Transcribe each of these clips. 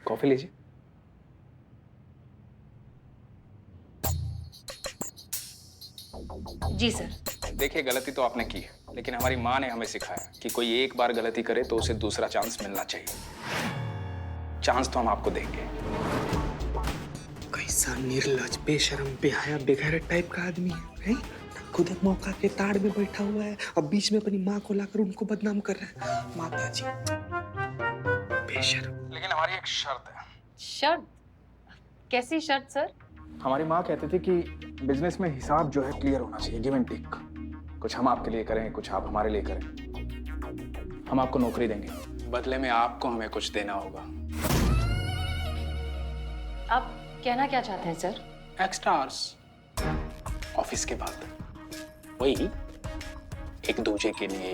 Coffee लीजिए। जी sir. देखिए, गलती तो आपने की है, लेकिन हमारी माँ ने हमें सिखाया कि कोई एक बार गलती करे तो उसे दूसरा चांस मिलना चाहिए। चांस तो हम आपको देंगे। कैसा निर्लज, बेशरम, बेहया, बेगैरत टाइप का आदमी है? खुद एक मौका के ताड़ में बैठा हुआ है और बीच में अपनी माँ को लाकर उनको बदनाम कर रहा है। माता जी, बेशरम। लेकिन हमारी एक शर्त है। शर्त? कैसी शर्त सर? हमारी माँ कहती थी कि बिजनेस में हिसाब जो है क्लियर होना चाहिए, गिव एंड टेक। कुछ हम आपके लिए करें, कुछ आप हमारे लिए करें। हम आपको नौकरी देंगे, बदले में आपको हमें कुछ देना होगा। आप कहना क्या चाहते हैं सर? एक्स्ट्रा आवर्स ऑफिस के बाद, वही एक दूसरे के लिए,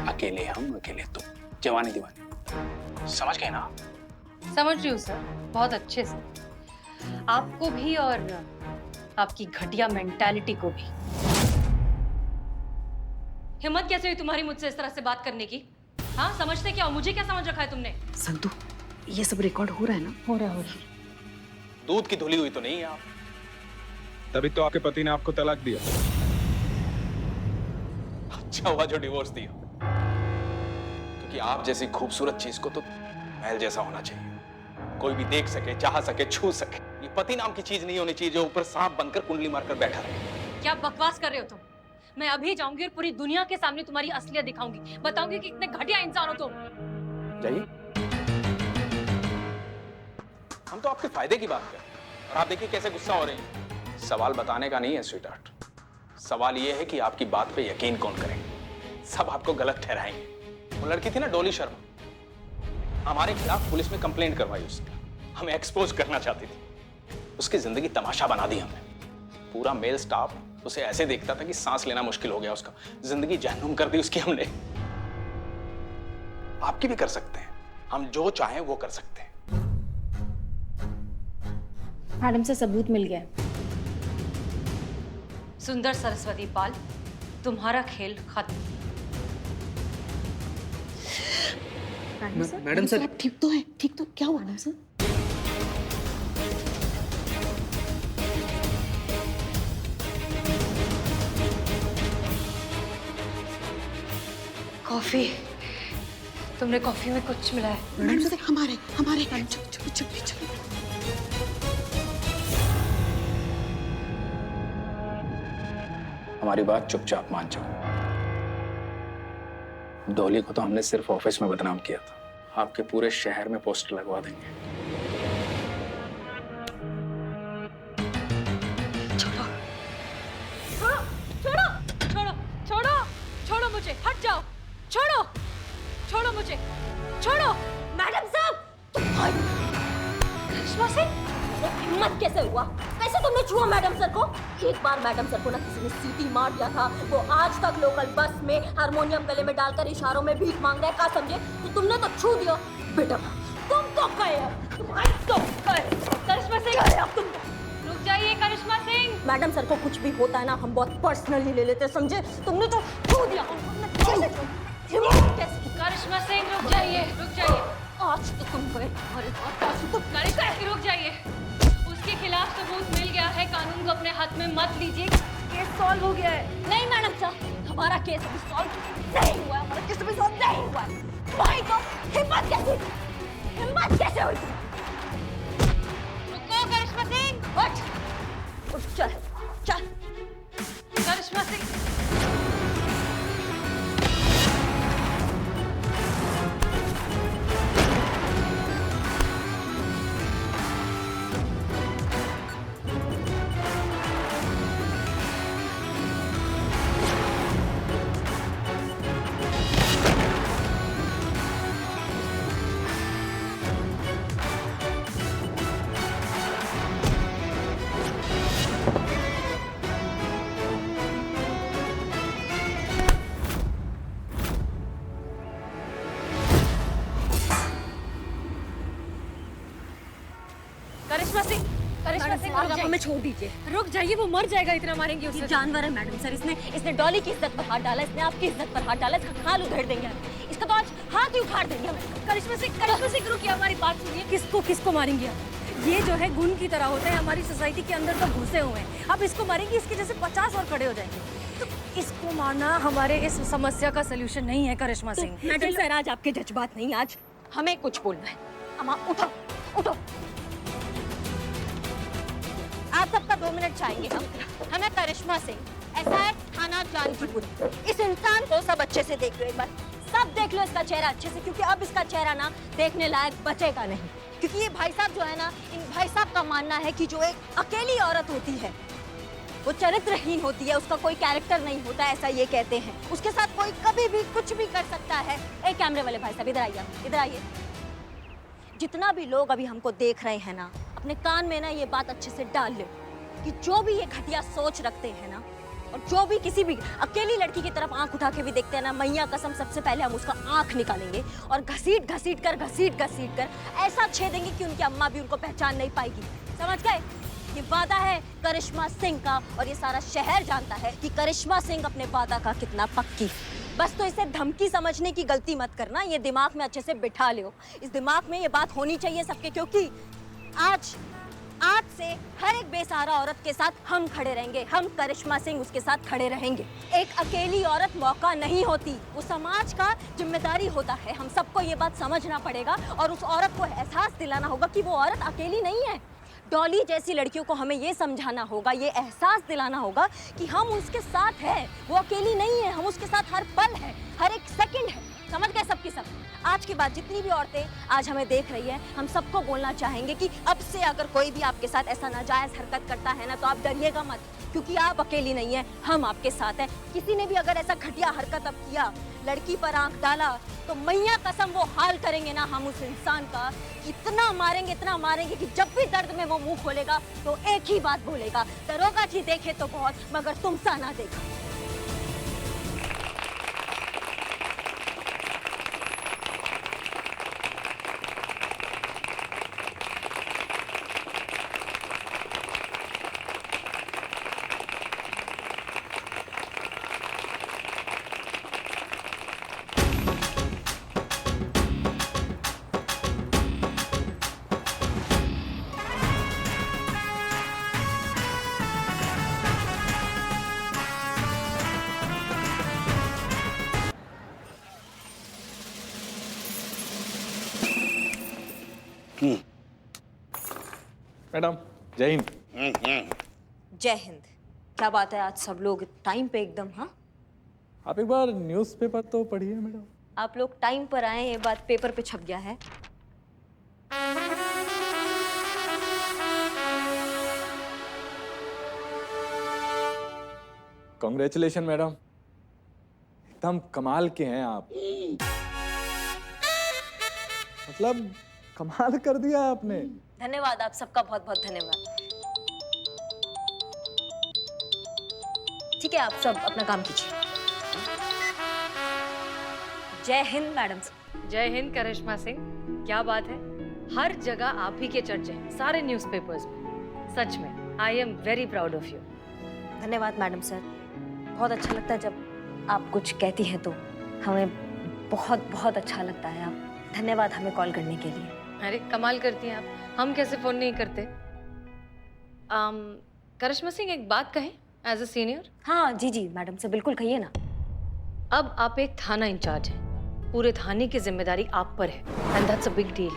अकेले हम अकेले तुम, जवानी दीवानी, समझ गए ना आप? समझ रही हूँ सर, बहुत अच्छे से। आपको भी और आपकी घटिया मेंटालिटी को भी। हिम्मत कैसे हुई तुम्हारी मुझसे इस तरह से बात करने की? हाँ, समझते क्या हो? मुझे क्या समझ रखा है तुमने? संतु, ये सब रिकॉर्ड हो रहा है ना? हो रहा है। दूध की धुली हुई तो नहीं है आप। तभी तो आपके पति ने आपको तलाक दिया। अच्छा हुआ जो डिवोर्स दिया, क्योंकि आप जैसी खूबसूरत चीज को तो महल जैसा होना चाहिए, कोई भी देख सके, चाह सके, छू सके। ये पति नाम की चीज नहीं होनी चाहिए जो ऊपर सांप बनकर कुंडली मारकर बैठा रहे। क्या बकवास कर रहे हो तुम? मैं अभी जाऊंगी और पूरी दुनिया के सामने तुम्हारी असलियत दिखाऊंगी, बताऊंगी कि कितने घटिया इंसान हो तुम। जाइए, हम तो आपके फायदे की बात कर रहे हैं और आप देखिए कैसे गुस्सा हो रहे हैं। सवाल बताने का नहीं है स्वीटहार्ट, सवाल ये है कि आपकी बात पे यकीन कौन करेंगे। सब आपको गलत ठहराएंगे। वो लड़की थी ना डोली शर्मा, हमारे खिलाफ पुलिस में कंप्लेंट करवाई उसने, हमें एक्सपोज करना चाहती थी। उसकी जिंदगी तमाशा बना दी हमने। पूरा मेल स्टाफ उसे ऐसे देखता था कि सांस लेना मुश्किल हो गया उसका। जिंदगी जहन्नुम कर दी उसकी हमने। आपकी भी कर सकते हैं, हम जो चाहें वो कर सकते हैं। मैडम से सबूत मिल गया। सुंदर सरस्वती पाल, तुम्हारा खेल खत्म। मैडम सर, आप ठीक तो है? ठीक तो क्या हुआ मैडम सर? कॉफी, तुमने कॉफी में कुछ मिलाया? मैडम सर, हमारे चलो चलो चलो चलो। हमारी बात चुपचाप मान जाओ। डॉली को तो हमने सिर्फ ऑफिस में बदनाम किया था, आपके पूरे शहर में पोस्टर लगवा देंगे। छोड़ो छोड़ो छोड़ो छोड़ो छोड़ो मुझे, हट जाओ। छोड़ो छोड़ो मुझे, छोड़ो। मैडम साहब, करिश्मा सिंह, हिम्मत कैसे हुआ? कैसे तुमने छुआ मैडम सर को? एक बार मैडम सर को ना किसी ने सीटी मार दिया था। वो आज तक लोकल बस में हारमोनियम गले में डालकर इशारों में भीख मांग रहे हैं, क्या समझे? तो तुमने तो छू दिया। बेटा तुम तो गए, तुम्हारी तो गए। करिश्मा सिंह, अब तुम रुक जाइए। करिश्मा सिंह, मैडम सर को कुछ भी होता है ना, हम बहुत पर्सनली ले लेते, समझे? तुमने तो छू दिया। करिश्मा सिंह रुक जाइए, रुक जाइए। आज तो तुम गए, तुम्हारे साथ आज तो करिश्मा सिंह रुक जाइए। उसके खिलाफ सबूत मिल गया है, कानून को अपने हाथ में मत लीजिए। केस सॉल्व हो गया है। नहीं मैडम साहब, हमारा केस अभी सॉल्व नहीं हुआ है, हमारा केस अभी सॉल्व नहीं हुआ है। भाई तो हिम्मत कैसे हुई? रुको करिश्मा सिंह, उठ चल चल। करिश्मा सिंह, हमें छोड़ दीजिए। रुक जाइए, वो मर जाएगा, इतना मारेंगे उसे। जानवर है मैडम सर, इसने डॉली की इज्जत पर हाथ डाला, इसने आपकी इज्जत पर हाथ डाला, इसका खाल उधेड़ देंगे। इसका का तो आज हाथ ही उखाड़ देंगे हम। करिश्मा सिंह रुकिए, हमारी बात सुनिए। किसको मारेंगे आप? ये जो है गुण की तरह होते हैं, हमारी सोसाइटी के अंदर तो घुसे हुए हैं। आप इसको मारेंगे, इसके जैसे 50 और खड़े हो जाएंगे। तो इसको मारना हमारे इस समस्या का सलूशन नहीं है करिश्मा सिंह। मैडम सर, आज आपके जज्बात नहीं, आज हमें कुछ बोलना है। अम्मा उठो उठो, आप सबका 2 मिनट चाहेंगे हम। हमें करिश्मा सिंह ऐसा है थाना जानकीपुर, इस इंसान को सब अच्छे से देख लो एक बार, सब देख लो इसका चेहरा अच्छे से, क्योंकि अब इसका चेहरा ना देखने लायक बचेगा नहीं। क्योंकि ये भाई साहब जो है ना, इन भाई साहब का मानना है कि जो एक अकेली औरत होती है वो चरित्रहीन होती है, उसका कोई कैरेक्टर नहीं होता, ऐसा ये कहते हैं। उसके साथ कोई कभी भी कुछ भी कर सकता है। एक कैमरे वाले भाई साहब इधर आइए, इधर आइए। जितना भी लोग अभी हमको देख रहे हैं ना, अपने कान में ना ये बात अच्छे से डाल लो कि जो भी ये घटिया सोच रखते हैं ना, और जो भी किसी भी अकेली लड़की की तरफ आंख उठा के भी देखते हैं ना, मैया कसम सबसे पहले हम उसका आंख निकालेंगे और घसीट कर ऐसा छेदेंगे कि उनकी अम्मा भी उनको पहचान नहीं पाएगी। समझ गए? ये वादा है करिश्मा सिंह का, और ये सारा शहर जानता है कि करिश्मा सिंह अपने वादा का कितना पक्की। बस तो इसे धमकी समझने की गलती मत करना, ये दिमाग में अच्छे से बिठा लो। इस दिमाग में ये बात होनी चाहिए सबके, क्योंकि आज से हर एक बेसहारा औरत के साथ हम खड़े रहेंगे। हम करिश्मा सिंह उसके साथ खड़े रहेंगे। एक अकेली औरत मौका नहीं होती, वो समाज का जिम्मेदारी होता है। हम सबको ये बात समझना पड़ेगा और उस औरत को एहसास दिलाना होगा कि वो औरत अकेली नहीं है। डॉली जैसी लड़कियों को हमें ये समझाना होगा, ये एहसास दिलाना होगा कि हम उसके साथ हैं, वो अकेली नहीं है, हम उसके साथ हर पल है, हर एक सेकंड है। समझ गए सबकी सब? आज के बाद जितनी भी औरतें आज हमें देख रही हैं, हम सबको बोलना चाहेंगे कि अब से अगर कोई भी आपके साथ ऐसा नाजायज हरकत करता है ना, तो आप डरिएगा मत, क्योंकि आप अकेली नहीं है, हम आपके साथ हैं। किसी ने भी अगर ऐसा घटिया हरकत अब किया, लड़की पर आंख डाला, तो मैया कसम वो हाल करेंगे ना हम उस इंसान का, इतना मारेंगे कि जब भी दर्द में वो मुंह खोलेगा तो एक ही बात बोलेगा, दरोगा जी देखे तो बहुत, मगर तुम सा ना देखा। मैडम जय हिंद। जय हिंद। क्या बात है, आज सब लोग टाइम पे एकदम। हाँ, आप एक बार न्यूज़पेपर तो पढ़िए मैडम। आप लोग टाइम पर आए, ये बात पेपर पे छप गया है। कांग्रेचुलेशन मैडम, एकदम कमाल के हैं आप। मतलब कमाल कर दिया आपने। धन्यवाद, आप सबका बहुत बहुत धन्यवाद। ठीक है, आप सब अपना काम कीजिए। जय हिंद मैडम। जय हिंद करिश्मा सिंह। क्या बात है, हर जगह आप ही के चर्चे हैं, सारे न्यूज़पेपर्स में। सच में I am very proud of you. धन्यवाद मैडम सर, बहुत अच्छा लगता है जब आप कुछ कहती हैं, तो हमें बहुत बहुत अच्छा लगता है। आप धन्यवाद हमें कॉल करने के लिए। अरे कमाल करती हैं आप, हम कैसे फोन नहीं करते। करिश्मा सिंह एक बात कहें एज अ सीनियर। हाँ जी जी मैडम से बिल्कुल कहिए ना। अब आप एक थाना इंचार्ज हैं, पूरे थाने की जिम्मेदारी आप पर है, and that's a big deal.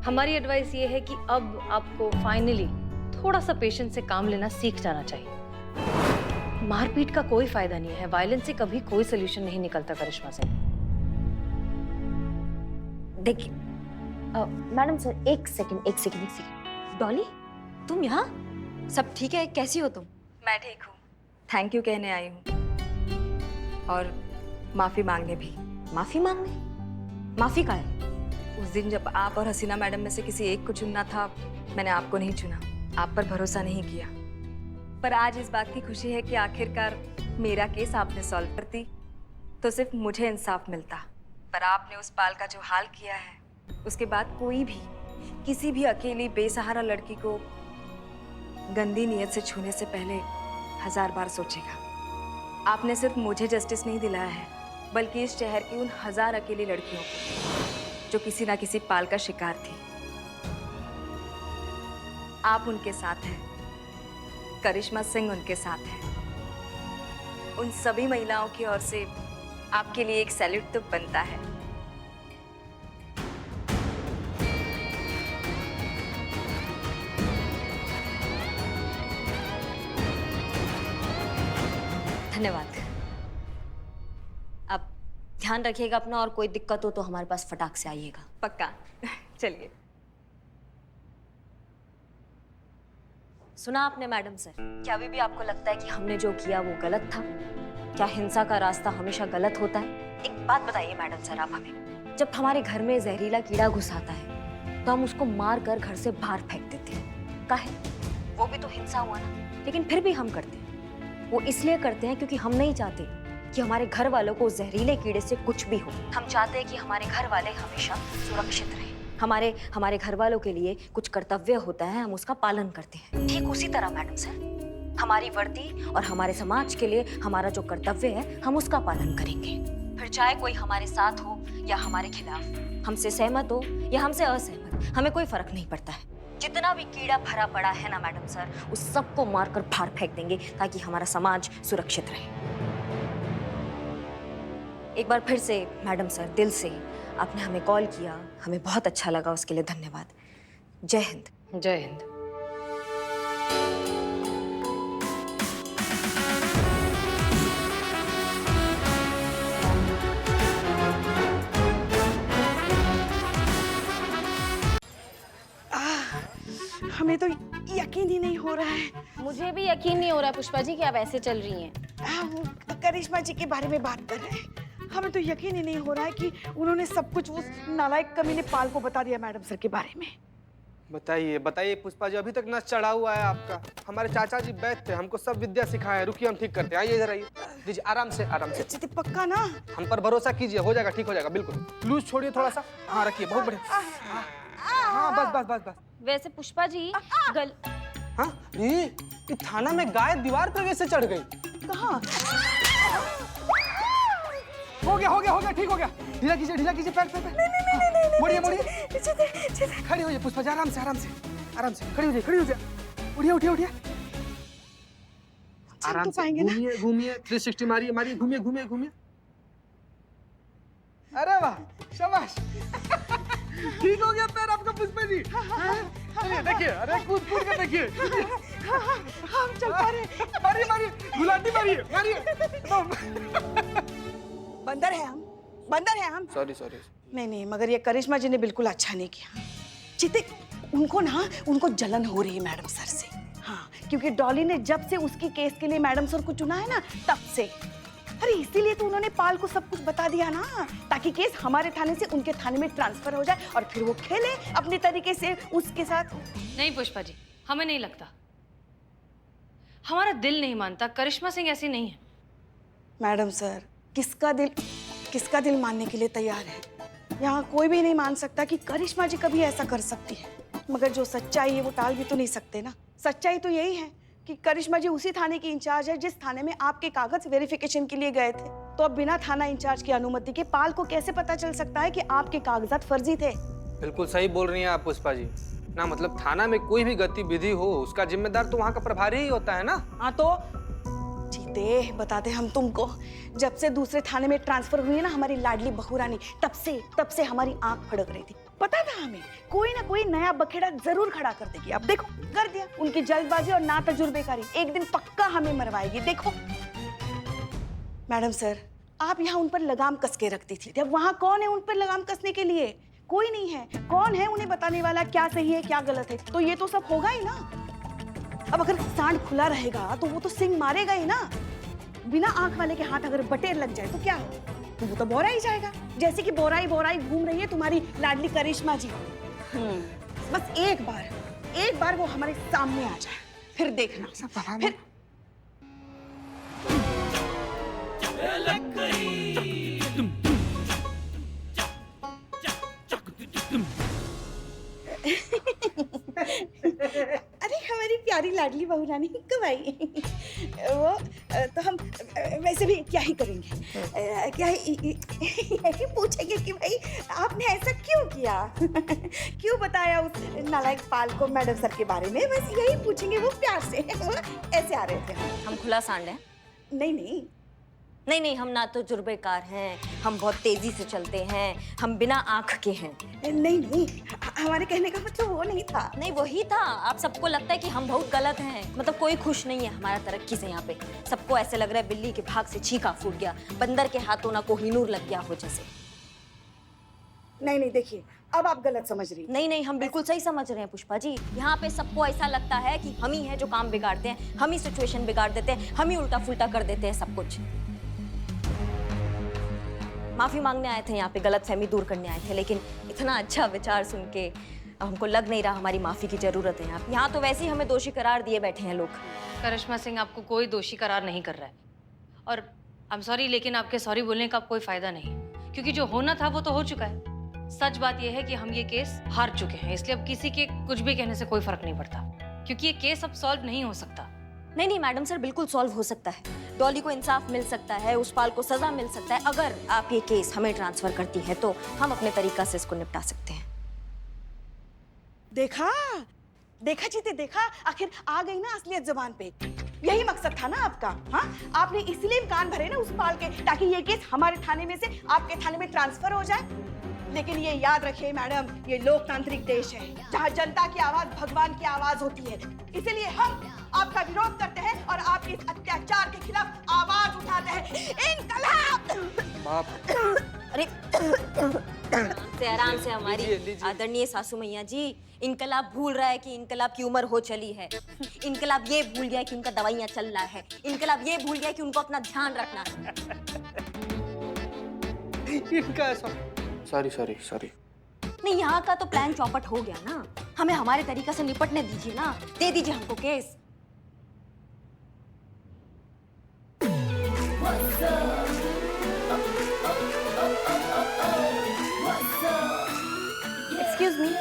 हमारी एडवाइस ये है कि अब आपको फाइनली थोड़ा सा पेशेंस से काम लेना सीख जाना चाहिए। मारपीट का कोई फायदा नहीं है, वायलेंस से कभी कोई सोल्यूशन नहीं निकलता करिश्मा सिंह। देखिए मैडम सर, एक सेकंड। डॉली, तुम यहाँ? सब ठीक है? कैसी हो तुम? मैं ठीक हूँ, थैंक यू कहने आई हूँ, और माफी मांगने भी। माफी मांगने? माफी का है? उस दिन जब आप और हसीना मैडम में से किसी एक को चुनना था, मैंने आपको नहीं चुना, आप पर भरोसा नहीं किया। पर आज इस बात की खुशी है कि आखिरकार मेरा केस आपने सॉल्व करती तो सिर्फ मुझे इंसाफ मिलता। पर आपने उस पाल का जो हाल किया है, उसके बाद कोई भी किसी भी अकेली बेसहारा लड़की को गंदी नीयत से छूने से पहले 1000 बार सोचेगा। आपने सिर्फ मुझे जस्टिस नहीं दिलाया है, बल्कि इस शहर की उन 1000 अकेली लड़कियों को जो किसी ना किसी पाल का शिकार थी। आप उनके साथ हैं, करिश्मा सिंह उनके साथ है। उन सभी महिलाओं की ओर से आपके लिए एक सैल्यूट तो बनता है। धन्यवाद। आप ध्यान रखिएगा अपना, और कोई दिक्कत हो तो हमारे पास फटाक से आइएगा। पक्का। चलिए। सुना आपने मैडम सर? क्या अभी भी आपको लगता है कि हमने जो किया वो गलत था? क्या हिंसा का रास्ता हमेशा गलत होता है? एक बात बताइए मैडम सर आप हमें, जब हमारे घर में जहरीला कीड़ा घुस आता है तो हम उसको मार कर घर से बाहर फेंक देते हैं, काहे? वो भी तो हिंसा हुआ ना। लेकिन फिर भी हम करते हैं, वो इसलिए करते हैं क्योंकि हम नहीं चाहते कि हमारे घर वालों को जहरीले कीड़े से कुछ भी हो। हम चाहते हैं कि हमारे घर वाले हमेशा सुरक्षित रहें। हमारे घर वालों के लिए कुछ कर्तव्य होता है, हम उसका पालन करते हैं। ठीक उसी तरह मैडम सर, हमारी वर्दी और हमारे समाज के लिए हमारा जो कर्तव्य है हम उसका पालन करेंगे। फिर चाहे कोई हमारे साथ हो या हमारे खिलाफ, हमसे सहमत हो या हमसे असहमत, हमें कोई फर्क नहीं पड़ता है। जितना भी कीड़ा भरा पड़ा है ना मैडम सर, उस सबको मारकर बाहर फेंक देंगे ताकि हमारा समाज सुरक्षित रहे। एक बार फिर से मैडम सर, दिल से आपने हमें कॉल किया, हमें बहुत अच्छा लगा, उसके लिए धन्यवाद। जय हिंद। जय हिंद। हमें तो यकीन ही नहीं हो रहा है। मुझे भी यकीन नहीं हो रहा पुष्पा जी कि आप ऐसे चल रही हैं। वो करिश्मा जी के बारे में बात कर रहे हैं। हमें तो यकीन ही नहीं हो रहा है कि उन्होंने सब कुछ उस नालायक कमीने पाल को बता दिया मैडम सर के बारे में। बताइए बताइए पुष्पा जी, अभी तक नस चढ़ा हुआ है आपका। हमारे चाचा जी वैद्य थे, हमको सब विद्या सिखाए। रुकिए हम ठीक करते हैं। आइए इधर आइए। दीजिए आराम से आराम से। चिति पक्का ना? हम पर भरोसा कीजिए, हो जाएगा, ठीक हो जाएगा बिल्कुल। लूज छोड़िए थोड़ा सा। हाँ रखिए, बहुत बढ़िया। हाँ बस बस बस बस। वैसे पुष्पा जी हाँ ये थाना में गाय दीवार पर कैसे चढ़ गई? कहाँ? हो गया ठीक हो गया। ढीला कीजिए पैर नहीं मोड़िए। खड़ी होइए पुष्पा जी, आराम से खड़ी हो जाए। उठिए आराम से घूमिए 360 मारिए घूमिए। अरे वाह शाबाश। ठीक हो गया पैर आपका पुष्पा जी। चलिए देखिए, अरे कूद के देखिए। हम चल पा रहे। मारिए गुलाटी मारिए। बंदर है हम। सॉरी। नहीं, मगर ये करिश्मा जी ने बिल्कुल अच्छा नहीं किया। चिते, उनको जलन हो रही है मैडम सर से। हाँ, क्योंकि डॉली ने जब से उसकी केस के लिए मैडम सर को चुना है ना, तब से। अरे इसीलिए तो उन्होंने पाल को सब कुछ बता दिया ना, ताकि केस हमारे थाने से उनके थाने में ट्रांसफर हो जाए और फिर वो खेले अपने तरीके से उसके साथ। नहीं पुष्पा जी, हमें नहीं लगता। हमारा दिल नहीं मानता, करिश्मा सिंह ऐसी नहीं है। मैडम सर, किसका दिल मानने के लिए तैयार है? यहाँ कोई भी नहीं मान सकता कि करिश्मा जी कभी ऐसा कर सकती है। मगर जो सच्चाई है वो टाल भी तो नहीं सकते ना। सच्चाई तो यही है कि करिश्मा जी उसी थाने की इंचार्ज है जिस थाने में आपके कागज वेरिफिकेशन के लिए गए थे। तो अब बिना थाना इंचार्ज की अनुमति के पाल को कैसे पता चल सकता है कि आपके कागजात फर्जी थे? बिल्कुल सही बोल रही हैं आप पुष्पा जी ना। मतलब थाना में कोई भी गतिविधि हो, उसका जिम्मेदार तो वहाँ का प्रभारी ही होता है ना। हाँ तो जीते बताते हम तुमको। जब से दूसरे थाने में ट्रांसफर हुई है ना हमारी लाडली बहू रानी, तब से हमारी आंख फड़क रही थी। पता था हमें कोई ना कोई नया बखेड़ा जरूर खड़ा कर देगी। अब देखो कर दिया। उनकी जल्दबाजी और ना तजुर्बेकारी एक दिन पक्का हमें मरवाएगी। देखो मैडम सर, आप यहाँ उन पर लगाम कस के रखती थी। अब वहाँ कौन है उन पर लगाम कसने के लिए? कोई नहीं है। कौन है उन्हें बताने वाला क्या सही है क्या गलत है? तो ये तो सब होगा ही ना। अब अगर सांड खुला रहेगा तो वो तो सिंह मारेगा ही ना। बिना आंख वाले के हाथ अगर बटेर लग जाए तो क्या हो? तो वो तो बोरा ही जाएगा, जैसे कि बोराई घूम रही है तुम्हारी लाडली करिश्मा जी। बस एक बार वो हमारे सामने आ जाए, फिर देखना। फिर अरे हमारी प्यारी लाडली बहू रानी कब आई? वो तो हम वैसे भी क्या ही करेंगे, क्या यही पूछेंगे कि भाई आपने ऐसा क्यों किया, क्यों बताया उस नालायक पाल को मैडम सर के बारे में, बस यही पूछेंगे वो प्यार से। वो ऐसे आ रहे थे। हम खुला सांड हैं? नहीं नहीं नहीं नहीं, हम ना तो जुर्बेकार हैं, हम बहुत तेजी से चलते हैं, हम बिना आंख के हैं। नहीं नहीं, हमारे कहने का मतलब वो नहीं था। नहीं वही था, आप सबको लगता है कि हम बहुत गलत हैं, मतलब कोई खुश नहीं है हमारा तरक्की से यहाँ पे। सबको ऐसे लग रहा है बिल्ली के भाग से छींका फूट गया, बंदर के हाथों ना कोहिनूर लग गया हो जैसे। नहीं नहीं, देखिए अब आप गलत समझ रही। नहीं नहीं, हम बिल्कुल सही समझ रहे हैं पुष्पा जी। यहाँ पे सबको ऐसा लगता है कि हम ही हैं जो काम बिगाड़ते हैं, हम ही सिचुएशन बिगाड़ देते हैं, हम ही उल्टा फुल्टा कर देते हैं सब कुछ। माफी मांगने आए थे यहाँ पे, गलतफहमी दूर करने आए थे, लेकिन इतना अच्छा विचार सुन के हमको लग नहीं रहा हमारी माफी की जरूरत है। यहाँ तो वैसे ही हमें दोषी करार दिए बैठे हैं लोग। करिश्मा सिंह आपको कोई दोषी करार नहीं कर रहा है, और आई एम सॉरी लेकिन आपके सॉरी बोलने का कोई फायदा नहीं, क्योंकि जो होना था वो तो हो चुका है। सच बात यह है कि हम ये केस हार चुके हैं, इसलिए अब किसी के कुछ भी कहने से कोई फर्क नहीं पड़ता, क्योंकि ये केस अब सॉल्व नहीं हो सकता। नहीं नहीं मैडम सर, बिल्कुल सॉल्व हो सकता है। डॉली को इंसाफ मिल सकता है, उस पाल को सजा मिल सकता है। अगर आप ये केस हमें ट्रांसफर करती है तो हम अपने तरीका से इसको निपटा सकते हैं। देखा देखा जीते, देखा आखिर आ गई ना असलियत जुबान पे। यही मकसद था ना आपका? हाँ, आपने इसलिए कान भरे ना उस पाल के, ताकि ये केस हमारे थाने में से आपके थाने में ट्रांसफर हो जाए। लेकिन ये याद रखिए मैडम, ये लोकतांत्रिक देश है जहाँ जनता की आवाज भगवान की आवाज होती है। इसीलिए हम आपका विरोध करते हैं और आपके इस अत्याचार के खिलाफ आवाज उठाते हैं। इनकलाब! अरे आराम से हमारी आदरणीय सासू मैया जी, इनकलाब भूल रहा है कि इनकलाब की उम्र हो चली है। इनकलाब ये भूल गया कि उनका दवाइयाँ चल रहा है। इनकलाब ये भूल गया कि उनको अपना ध्यान रखना है। इनका सॉरी सॉरी सॉरी। नहीं, यहाँ का तो प्लान चौपट हो गया ना, हमें हमारे तरीका से निपटने दीजिए ना, दे दीजिए हमको केस। एक्सक्यूज मी,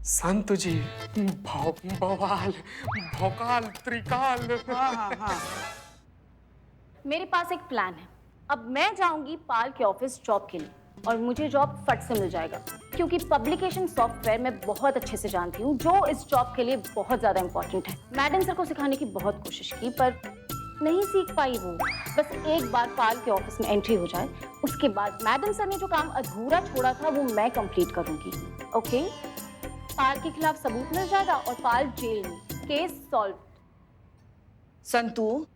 संतु जी, बवाल, भोकाल, त्रिकाल। हाँ हाँ हाँ। मेरे पास एक प्लान है। अब मैं जाऊंगी पाल के ऑफिस जॉब के लिए, और मुझे जॉब फट से मिल जाएगा, क्योंकि पब्लिकेशन सॉफ्टवेयर मैं बहुत अच्छे से जानती हूँ, जो इस जॉब के लिए बहुत ज्यादा इंपॉर्टेंट है। मैडम सर को सिखाने की बहुत कोशिश की पर नहीं सीख पाई वो। बस एक बार पाल के ऑफिस में एंट्री हो जाए, उसके बाद मैडम सर ने जो काम अधूरा छोड़ा था वो मैं कंप्लीट करूंगी। ओके, पाल के खिलाफ सबूत मिल जाएगा और पाल जेल में, केस सॉल्व। संतू,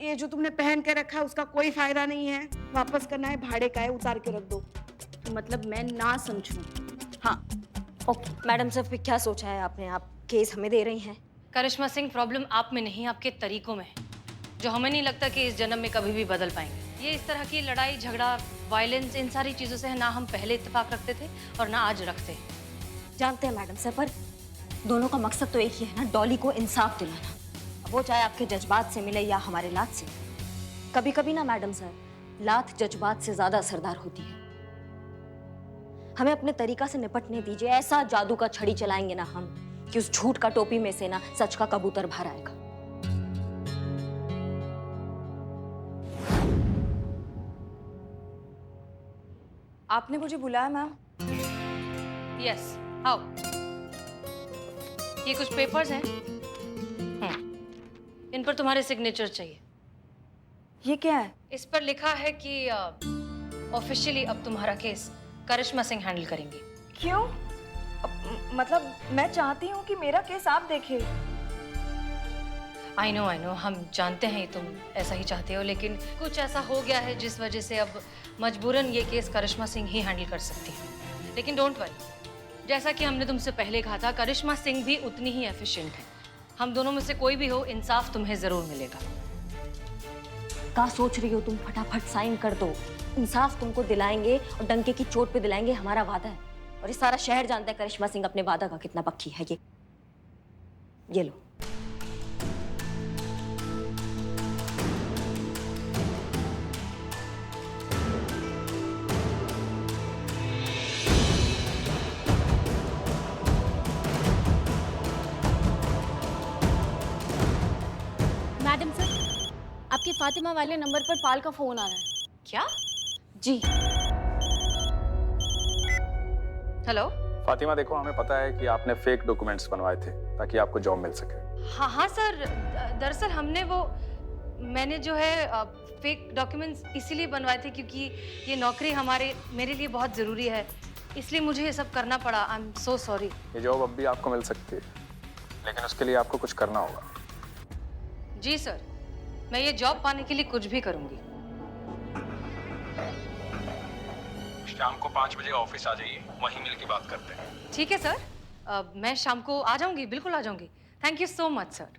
ये जो तुमने पहन के रखा है उसका कोई फायदा नहीं है, वापस करना है, भाड़े का है, उतार के रख दो। मतलब मैं ना समझूं? हाँ ओके। मैडम सर, फिर क्या सोचा है आपने? आप केस हमें दे रही हैं? करिश्मा सिंह, प्रॉब्लम आप में नहीं, आपके तरीकों में है, जो हमें नहीं लगता कि इस जन्म में कभी भी बदल पाएंगे। ये इस तरह की लड़ाई झगड़ा, वायलेंस, इन सारी चीज़ों से ना हम पहले इत्तेफाक रखते थे और ना आज रखते हैं। जानते हैं मैडम सर, पर दोनों का मकसद तो एक ही है ना, डॉली को इंसाफ दिलाना। अब वो चाहे आपके जज्बात से मिले या हमारे लात से। कभी कभी ना मैडम सर, लात जज्बात से ज्यादा असरदार होती है। हमें अपने तरीका से निपटने दीजिए। ऐसा जादू का छड़ी चलाएंगे ना हम कि उस झूठ का टोपी में से ना सच का कबूतर बाहर आएगा। आपने मुझे बुलाया मैम? यस, आओ। ये कुछ पेपर्स हैं, इन पर तुम्हारे सिग्नेचर चाहिए। ये क्या है? इस पर लिखा है कि ऑफिशियली अब तुम्हारा केस करिश्मा सिंह हैंडल करेंगी। क्यों? मतलब मैं चाहती हूँ कि मेरा केस आप देखें। आई नो, हम जानते हैं तुम ऐसा ही चाहते हो, लेकिन कुछ ऐसा हो गया है जिस वजह से अब मजबूरन ये केस करिश्मा सिंह ही हैंडल कर सकती है। लेकिन डोंट वरी, जैसा कि हमने तुमसे पहले कहा था, करिश्मा सिंह भी उतनी ही एफिशिएंट है। हम दोनों में से कोई भी हो, इंसाफ तुम्हें जरूर मिलेगा। क्या सोच रही हो तुम? फटाफट साइन कर दो। इंसाफ तुमको दिलाएंगे और डंके की चोट पे दिलाएंगे, हमारा वादा है। और ये सारा शहर जानता है करिश्मा सिंह अपने वादा का कितना पक्की है। ये लो। कि फातिमा वाले नंबर पर पाल का फोन आ रहा है। क्या? जी। हेलो? फातिमा देखो, हमें पता है कि आपने फेक डॉक्यूमेंट्स बनवाए थे ताकि आपको जॉब मिल सके। हाँ सर, दरअसल मैंने जो है फेक डॉक्यूमेंट्स इसीलिए बनवाए थे क्योंकि ये नौकरी मेरे लिए बहुत ज़रूरी है, इसलिए मुझे ये सब करना पड़ा। I am so sorry. ये जॉब अब भी आपको मिल सकती है, लेकिन उसके लिए आपको कुछ करना होगा। जी सर, मैं ये जॉब पाने के लिए कुछ भी करूँगी। शाम को 5 बजे ऑफिस आ जाइए, वहीं मिल के बात करते हैं। ठीक है सर, मैं शाम को आ जाऊँगी, बिल्कुल आ जाऊँगी। Thank you so much sir.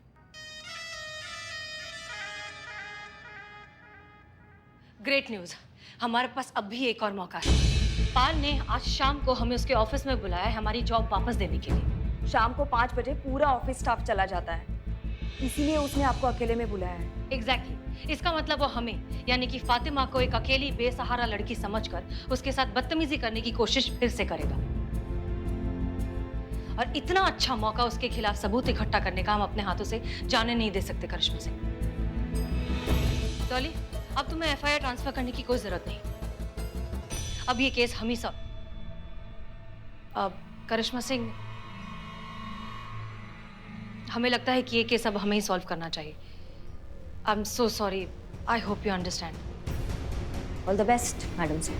Great news, हमारे पास अब भी एक और मौका है। पाल ने आज शाम को हमें उसके ऑफिस में बुलाया है हमारी जॉब वापस देने के लिए। शाम को 5 बजे पूरा ऑफिस स्टाफ चला जाता है, इसीलिए उसने आपको अकेले में बुलाया है। एग्जैक्टली, इसका मतलब वो हमें यानी कि फातिमा को एक अकेली बेसहारा लड़की समझकर उसके साथ बदतमीजी करने की कोशिश फिर से करेगा। और इतना अच्छा मौका उसके खिलाफ सबूत इकट्ठा करने का हम अपने हाथों से जाने नहीं दे सकते करिश्मा सिंह। डॉली, अब तुम्हें एफआईआर ट्रांसफर करने की कोई जरूरत नहीं। अब ये केस हम ही सब। अब करिश्मा सिंह, हमें लगता है कि ये केस अब हमें ही सॉल्व करना चाहिए। I am so sorry. I hope you understand. All the best madam sir.